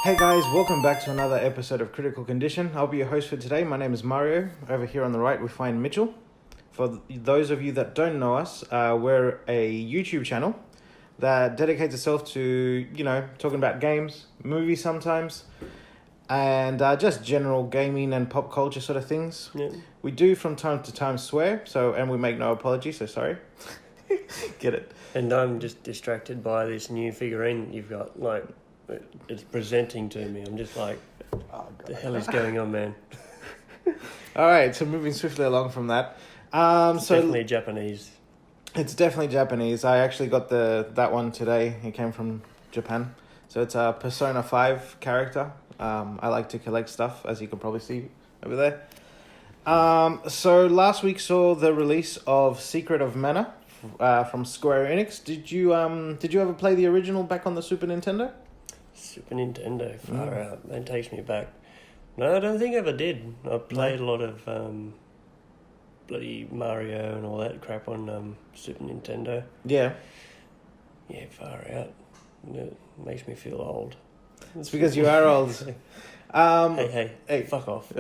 Hey guys, welcome back to another episode of Critical Condition. I'll be your host for today. My name is Mario. Over here on the right, we find Mitchell. For those of you that don't know us, we're a YouTube channel that dedicates itself to, talking about games, movies sometimes, and just general gaming and pop culture sort of things. Yeah. We do from time to time swear, and we make no apology, so sorry. Get it? And I'm just distracted by this new figurine that you've got. Like, it's presenting to me. I'm just like, what the hell is going on, man? All right, so moving swiftly along from that. It's definitely Japanese. It's definitely Japanese. I actually got that one today. It came from Japan. So it's a Persona 5 character. I like to collect stuff, as you can probably see over there. So last week saw the release of Secret of Mana from Square Enix. Did you ever play the original back on the Super Nintendo? Super Nintendo, far out. That takes me back. No, I don't think I ever did. I played a lot of bloody Mario and all that crap on Super Nintendo. Yeah. Yeah, far out. It makes me feel old. It's because you are old. Hey, fuck off.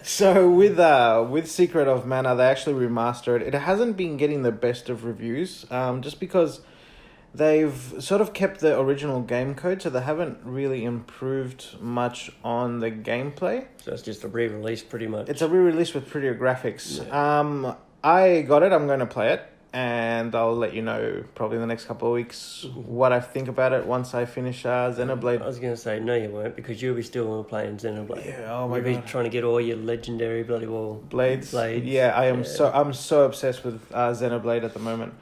So with Secret of Mana, they actually remastered it. It hasn't been getting the best of reviews, just because they've sort of kept the original game code, so they haven't really improved much on the gameplay. So it's just a re-release, pretty much. It's a re-release with prettier graphics. Yeah. I got it. I'm going to play it, and I'll let you know probably in the next couple of weeks what I think about it once I finish Xenoblade. I was going to say, no you won't, because you'll be still playing Xenoblade. Yeah, oh my You'll God. be trying to get all your legendary bloody Blades. Yeah, I'm so obsessed with Xenoblade at the moment.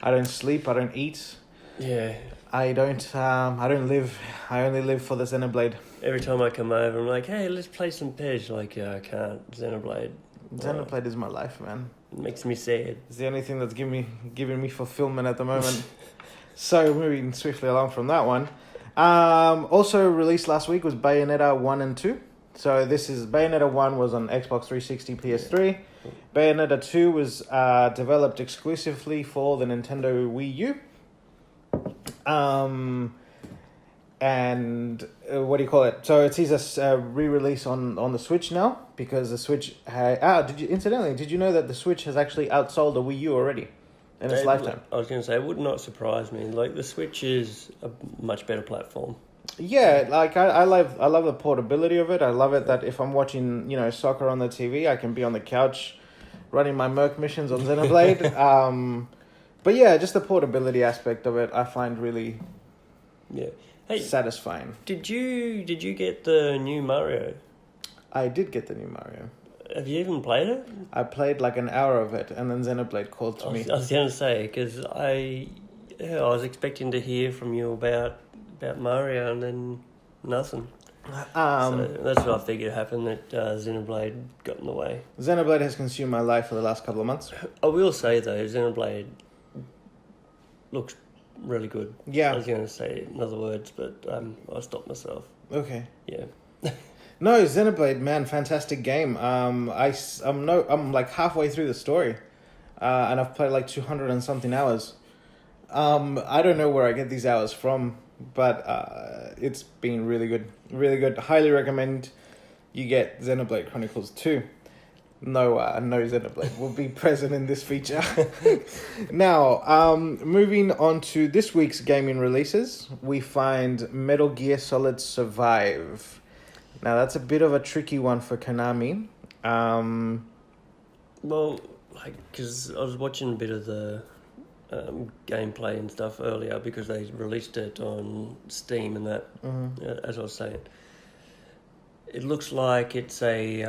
I don't sleep, I don't eat. Yeah. I don't live. I only live for the Xenoblade. Every time I come over, I'm like, hey, let's play some PES. Like, I can't. Xenoblade. Xenoblade is my life, man. It makes me sad. It's the only thing that's giving me fulfillment at the moment. So moving swiftly along from that one. Also released last week was Bayonetta 1 and 2. So this is Bayonetta 1 was on Xbox 360, PS3. Yeah. Bayonetta 2 was developed exclusively for the Nintendo Wii U. And what do you call it? So it sees a re-release on the Switch now, because the Switch did you know that the Switch has actually outsold the Wii U already in its lifetime? I was going to say, it would not surprise me. Like, the Switch is a much better platform. Yeah, like I love the portability of it. I love it that if I'm watching, soccer on the TV, I can be on the couch running my Merc missions on Xenoblade. But yeah, just the portability aspect of it, I find really satisfying. Did you get the new Mario? I did get the new Mario. Have you even played it? I played like an hour of it, and then Xenoblade called to me. I was going to say, because I was expecting to hear from you about Mario, and then nothing. So that's what I figured happened, that Xenoblade got in the way. Xenoblade has consumed my life for the last couple of months. I will say, though, Xenoblade looks really good. Yeah. I was going to say it in other words, but I stopped myself. Okay. Yeah. No, Xenoblade, man, fantastic game. I'm like halfway through the story, and I've played like 200 and something hours. I don't know where I get these hours from, but it's been really good, really good. Highly recommend you get Xenoblade Chronicles 2. No Xenoblade will be present in this feature. Now, moving on to this week's gaming releases, we find Metal Gear Solid Survive. Now, that's a bit of a tricky one for Konami. Well, because I was watching a bit of the gameplay and stuff earlier, because they released it on Steam and that, as I was saying. It looks like it's a...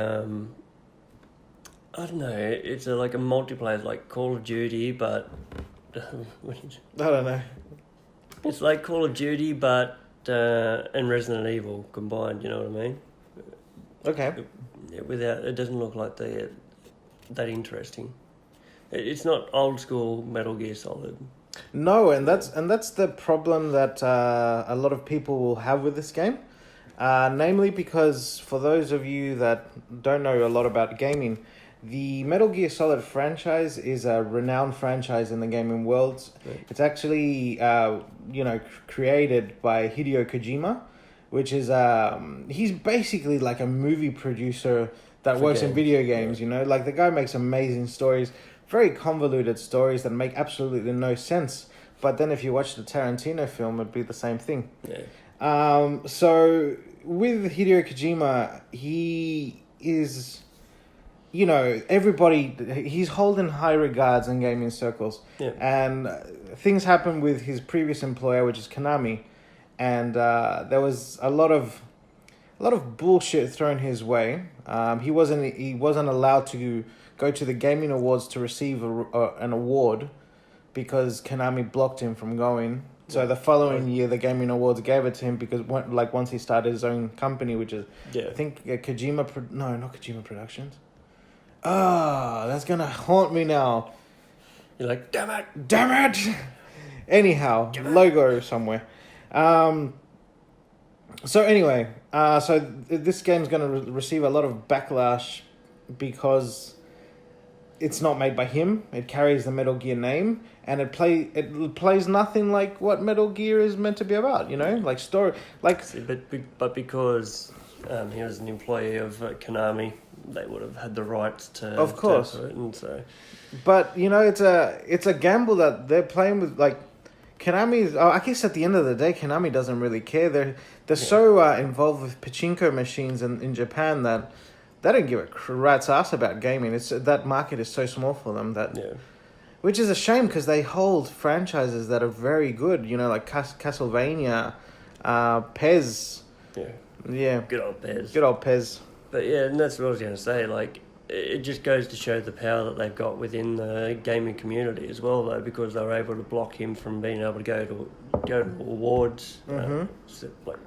I don't know, it's like a multiplayer, like Call of Duty, but... I don't know. It's like Call of Duty, but... and Resident Evil combined, you know what I mean? Okay. It doesn't look like they're that interesting. It's not old school Metal Gear Solid. No, and that's the problem that a lot of people will have with this game. Namely because, for those of you that don't know a lot about gaming, the Metal Gear Solid franchise is a renowned franchise in the gaming world. Right. It's actually, created by Hideo Kojima, which is he's basically like a movie producer that For works in games, video games. You know, like the guy makes amazing stories, very convoluted stories that make absolutely no sense. But then if you watch the Tarantino film, it'd be the same thing. Yeah. So with Hideo Kojima, he is, you know, everybody, he's held in high regards in gaming circles. Yeah. And things happen with his previous employer, which is Konami, and there was a lot of bullshit thrown his way. He wasn't allowed to go to the gaming awards to receive an award because Konami blocked him from going. So the following year, the gaming awards gave it to him because once he started his own company, which is I think Kojima. No, not Kojima Productions. That's gonna haunt me now. You're like, damn it. Anyhow, logo somewhere. So anyway, this game's going to receive a lot of backlash because it's not made by him. It carries the Metal Gear name, and it plays nothing like what Metal Gear is meant to be about. You know, like story, like. See, but because he was an employee of Konami, they would have had the rights to. Of course. To it, and so. But you know, it's a gamble that they're playing with. Like Konami, I guess at the end of the day, Konami doesn't really care. They're so involved with pachinko machines in Japan that they don't give a rat's ass about gaming. That market is so small for them which is a shame because they hold franchises that are very good. You know, like Castlevania, Pez. Yeah. Good old Pez. Good old Pez. But yeah, and that's what I was going to say. Like, it just goes to show the power that they've got within the gaming community as well, though, because they were able to block him from being able to go to awards, like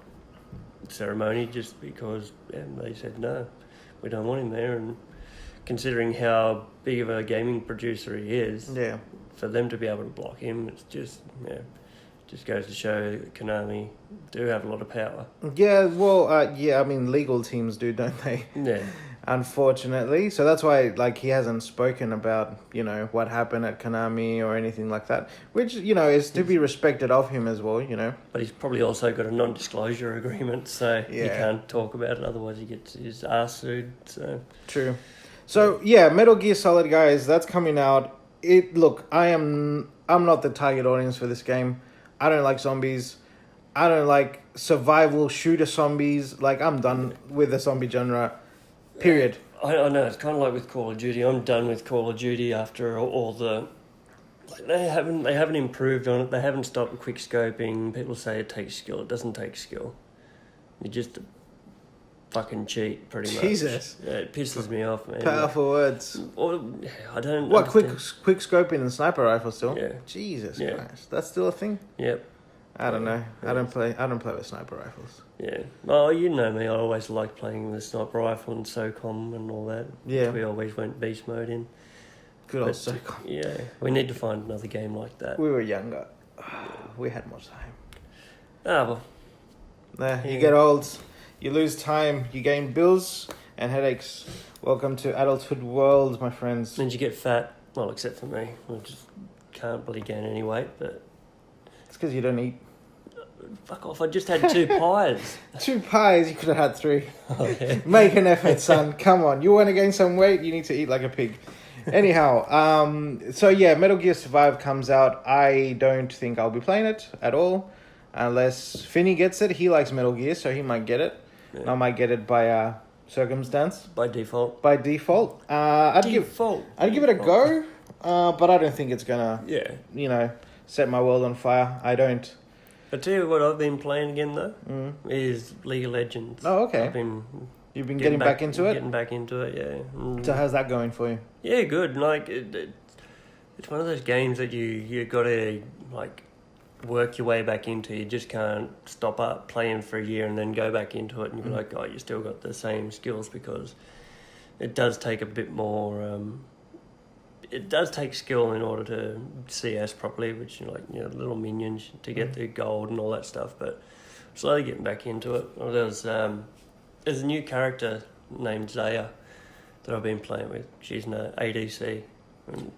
ceremony, just because they said no, we don't want him there. And considering how big of a gaming producer he is, for them to be able to block him, it's just goes to show that Konami do have a lot of power. Yeah, well, I mean, legal teams do, don't they? Yeah. Unfortunately. So that's why, like, he hasn't spoken about, you know, what happened at Konami or anything like that, which, you know, is to be respected of him as well, you know. But he's probably also got a non-disclosure agreement, so he can't talk about it, otherwise he gets his ass sued, so... True. So, Metal Gear Solid, guys, that's coming out. Look, I'm not the target audience for this game. I don't like zombies. I don't like survival shooter zombies. Like, I'm done with the zombie genre. Period. I know, it's kind of like with Call of Duty. I'm done with Call of Duty after all the... Like, they haven't improved on it. They haven't stopped quick scoping. People say it takes skill. It doesn't take skill. You just fucking cheat, pretty much. Jesus. Yeah, it pisses me off, man. Powerful words. I don't... What, quick scoping and sniper rifle still? Yeah. Jesus Christ. That's still a thing? Yep. I don't know. I don't play with sniper rifles. Yeah. Oh, you know me. I always liked playing the sniper rifle and SOCOM and all that. Yeah. Which we always went beast mode in. Good old SOCOM. Yeah. We need to find another game like that. We were younger. We had more time. Ah, well. You get old. You lose time. You gain bills and headaches. Welcome to adulthood world, my friends. And you get fat. Well, except for me. I just can't really gain any weight, but... It's because you don't eat. Fuck off, I just had 2 pies. 2 pies? You could have had 3. Oh, yeah. Make an effort, son. Come on. You want to gain some weight? You need to eat like a pig. Anyhow, Metal Gear Survive comes out. I don't think I'll be playing it at all. Unless Finney gets it. He likes Metal Gear, so he might get it. Yeah. I might get it by circumstance. By default. By default. I'd give it a go, but I don't think it's going to, set my world on fire. I don't. I tell you what I've been playing again though is League of Legends. Oh, okay. You've been getting back into it? Getting back into it, yeah. So how's that going for you? Yeah, good. Like it's one of those games that you got to like work your way back into. You just can't stop up playing for a year and then go back into it and you're like, oh, you still got the same skills, because it does take a bit more. It does take skill in order to CS properly, which little minions to get the gold and all that stuff. But slowly getting back into it. Well, there's a new character named Zaya that I've been playing with. She's an ADC. And,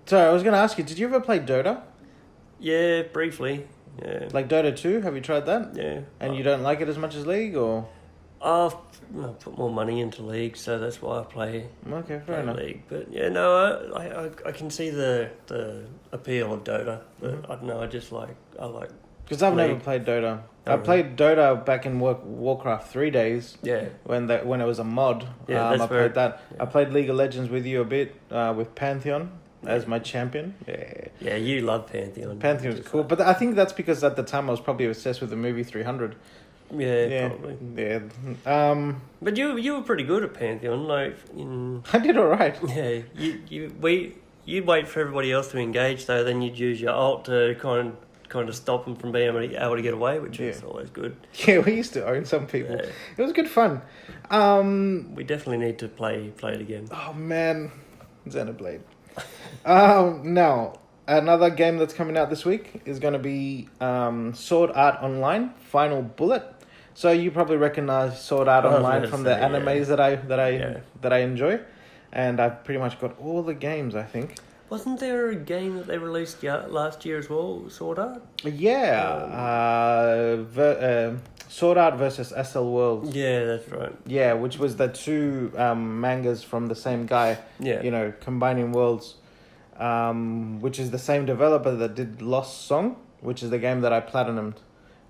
So I was going to ask you, did you ever play Dota? Yeah, briefly. Yeah. Like Dota 2, have you tried that? Yeah. And you don't like it as much as League, or? I've put more money into League, so that's why I play Fair enough. League. But yeah, no, I can see the appeal of Dota, but I don't know. I like Because I've never League. played Dota. Oh, I really? played Dota back in Warcraft 3 days. Yeah. When it was a mod. Yeah, I that's played that. yeah. I played League of Legends with you a bit, with Pantheon as my champion. Yeah. Yeah, you love Pantheon. Pantheon's cool, but I think that's because at the time I was probably obsessed with the movie 300. Yeah, probably. Yeah. But you were pretty good at Pantheon, like I did alright. Yeah, you'd wait for everybody else to engage, though. Then you'd use your ult to kind of stop them from being able to get away, which is always good. Yeah, we used to own some people. Yeah. It was good fun. We definitely need to play it again. Oh man, Xenoblade. Now, another game that's coming out this week is going to be Sword Art Online Final Bullet. So you probably recognize Sword Art Online from the animes that I enjoy, and I've pretty much got all the games, I think. Wasn't there a game that they released last year as well, Sword Art? Yeah, Sword Art versus SL Worlds. Yeah, that's right. Yeah, which was the two mangas from the same guy. Yeah. You know, combining worlds, which is the same developer that did Lost Song, which is the game that I platinumed.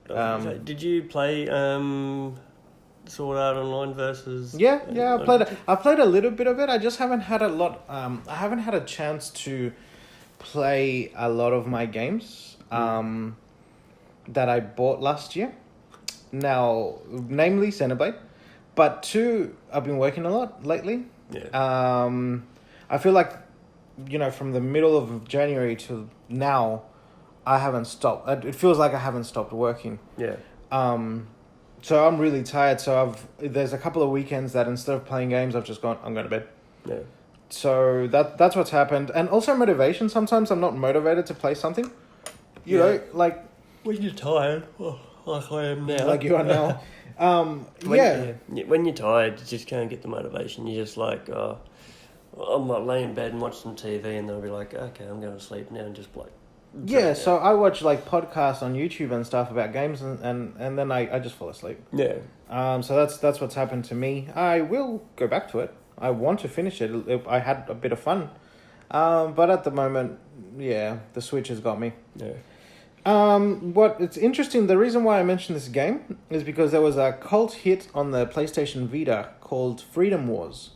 Did you play Sword Art Online versus? Yeah, I played. I played a little bit of it. I just haven't had a lot. I haven't had a chance to play a lot of my games that I bought last year. Now, namely Xenoblade, but two I've been working a lot lately. Yeah. I feel like, from the middle of January to now, I haven't stopped. It feels like I haven't stopped working. Yeah. So I'm really tired. So there's a couple of weekends that instead of playing games, I've just gone, I'm going to bed. Yeah. So that's what's happened. And also motivation. Sometimes I'm not motivated to play something. You know, like... When you're tired, like I am now. Like you are now. When you're tired, you just can't get the motivation. You're just like, I'm like laying in bed and watch some TV, and they'll be like, okay, I'm going to sleep now, and just like... Yeah, so I watch like podcasts on YouTube and stuff about games, and then I just fall asleep. Yeah. So that's what's happened to me. I will go back to it. I want to finish it. I had a bit of fun. But at the moment, the Switch has got me. Yeah. It's interesting, the reason why I mentioned this game is because there was a cult hit on the PlayStation Vita called Freedom Wars.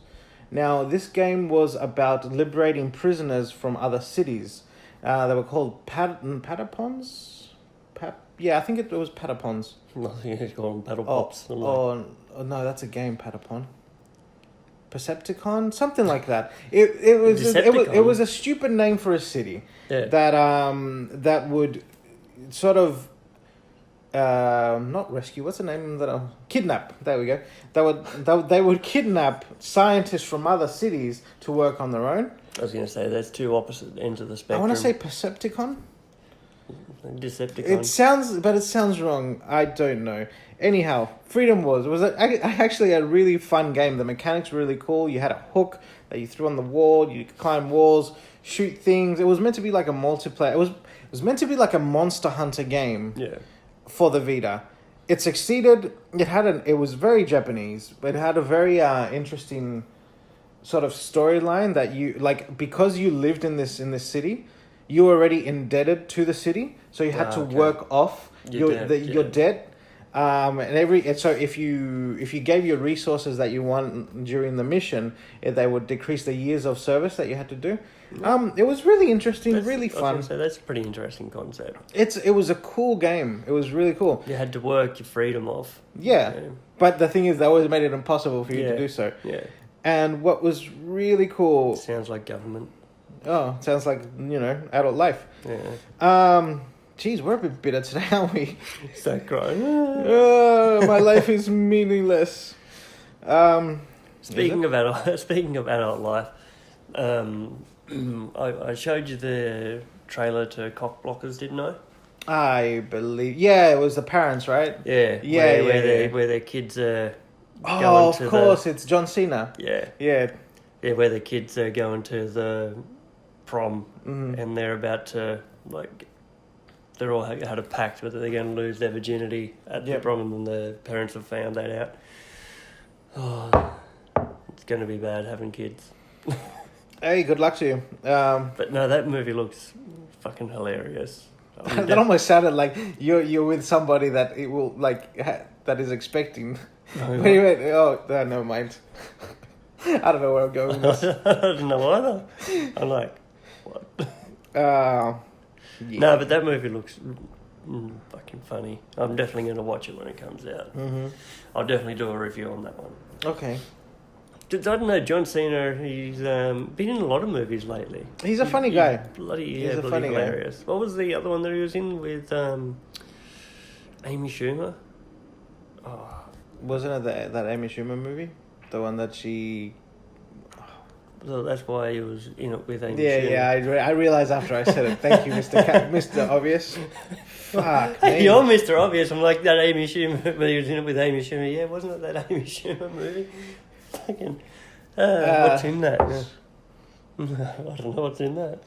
Now, this game was about liberating prisoners from other cities. They were called Patapons? I think it was Patapons. I think it's called Paddle Pops. Oh, no, that's a game, Patapon. Percepticon? Something like that. It was a stupid name for a city that would sort of not rescue. What's the name that kidnap? There we go. They would kidnap scientists from other cities to work on their own. I was going to say that's two opposite ends of the spectrum. I want to say Percepticon. Decepticon. It sounds wrong. I don't know. Anyhow, Freedom Wars was actually a really fun game. The mechanics were really cool. You had a hook that you threw on the wall. You could climb walls, shoot things. It was meant to be like a multiplayer. It was meant to be like a Monster Hunter game. Yeah. For the Vita. It succeeded. It was very Japanese, but it had a very interesting sort of storyline that you like, because you lived in this city, you were already indebted to the city, so you had to work off your debt. So if you gave your resources that you want during the mission, they would decrease the years of service that you had to do. It was really interesting, really fun. So that's a pretty interesting concept. It was a cool game. It was really cool. You had to work your freedom off. Yeah. But the thing is, they always made it impossible for you to do so. Yeah. And what was really cool... Sounds like government. Oh, sounds like, adult life. Yeah. Geez, we're a bit bitter today, aren't we? Start crying. My life is meaningless. Speaking of adult life, I showed you the trailer to Cock Blockers, didn't I? I believe... Yeah, it was the parents, right? Yeah. Where their kids are going to... Oh, of course, it's John Cena. Yeah. Yeah. Yeah, where the kids are going to the prom and they're about to, like... they're all had a pact whether they're going to lose their virginity at the prom, and the parents have found that out. Oh, it's going to be bad having kids. Hey, good luck to you. But no, that movie looks fucking hilarious. That almost sounded like you're with somebody that it will like that is expecting. Wait, oh, never mind. I don't know where I'm going with this. I don't know either. I'm like, what? Yeah. No, but that movie looks fucking funny. I'm definitely going to watch it when it comes out. Mm-hmm. I'll definitely do a review on that one. Okay. I don't know, John Cena, he's been in a lot of movies lately. He's a funny guy. He's a bloody hilarious. Guy. What was the other one that he was in with Amy Schumer? Oh. Wasn't it that Amy Schumer movie? The one that she... So that's why he was in it with Amy Schumer. Yeah, I realised after I said it. Thank you, Mr. Obvious. Fuck. Hey, you're Mr. Obvious. I'm like, that Amy Schumer, but he was in it with Amy Schumer. Yeah, wasn't it that Amy Schumer movie? Fucking, what's in that? I don't know what's in that.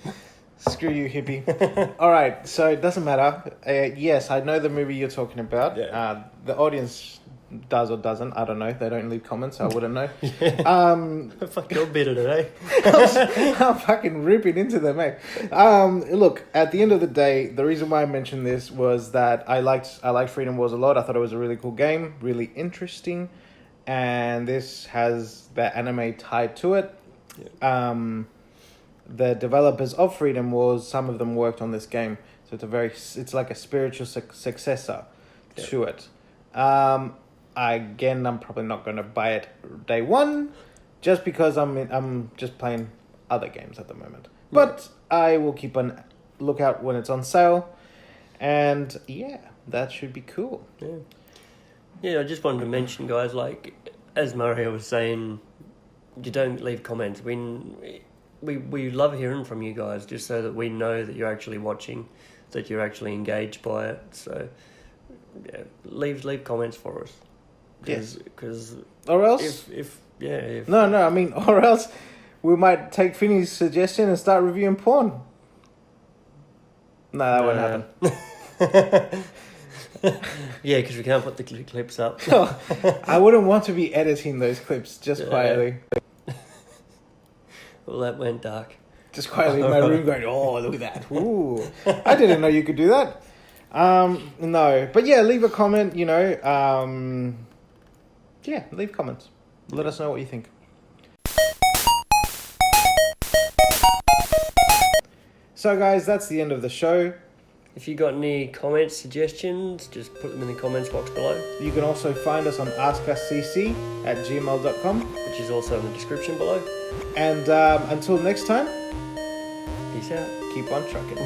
Screw you, hippie. All right, so it doesn't matter. Yes, I know the movie you're talking about. Yeah. The audience does or doesn't. I don't know. They don't leave comments, so I wouldn't know. Fucking all bitter today. I'm fucking ripping into them, mate. Look, at the end of the day, the reason why I mentioned this was that I liked Freedom Wars a lot. I thought it was a really cool game, really interesting. And this has the anime tied to it. Yeah. The developers of Freedom Wars, some of them worked on this game, so it's like a spiritual successor to it. I'm probably not going to buy it day one, just because I'm just playing other games at the moment. Yeah. But I will keep a lookout when it's on sale, and that should be cool. Yeah. Yeah, I just wanted to mention, guys, like, as Mario was saying, you don't leave comments. We love hearing from you guys, just so that we know that you're actually watching, that you're actually engaged by it. So, yeah, leave comments for us. Because or else... No, I mean, or else we might take Finney's suggestion and start reviewing porn. No, that won't happen. Yeah, because we can't put the clips up. I wouldn't want to be editing those clips just quietly. Well, that went dark. Just quietly in my room going, oh, look at that. Ooh. I didn't know you could do that. No. But yeah, leave a comment, leave comments. Let us know what you think. So guys, that's the end of the show. If you got any comments, suggestions, just put them in the comments box below. You can also find us on askuscc@gmail.com, which is also in the description below. And until next time, peace out. Keep on trucking.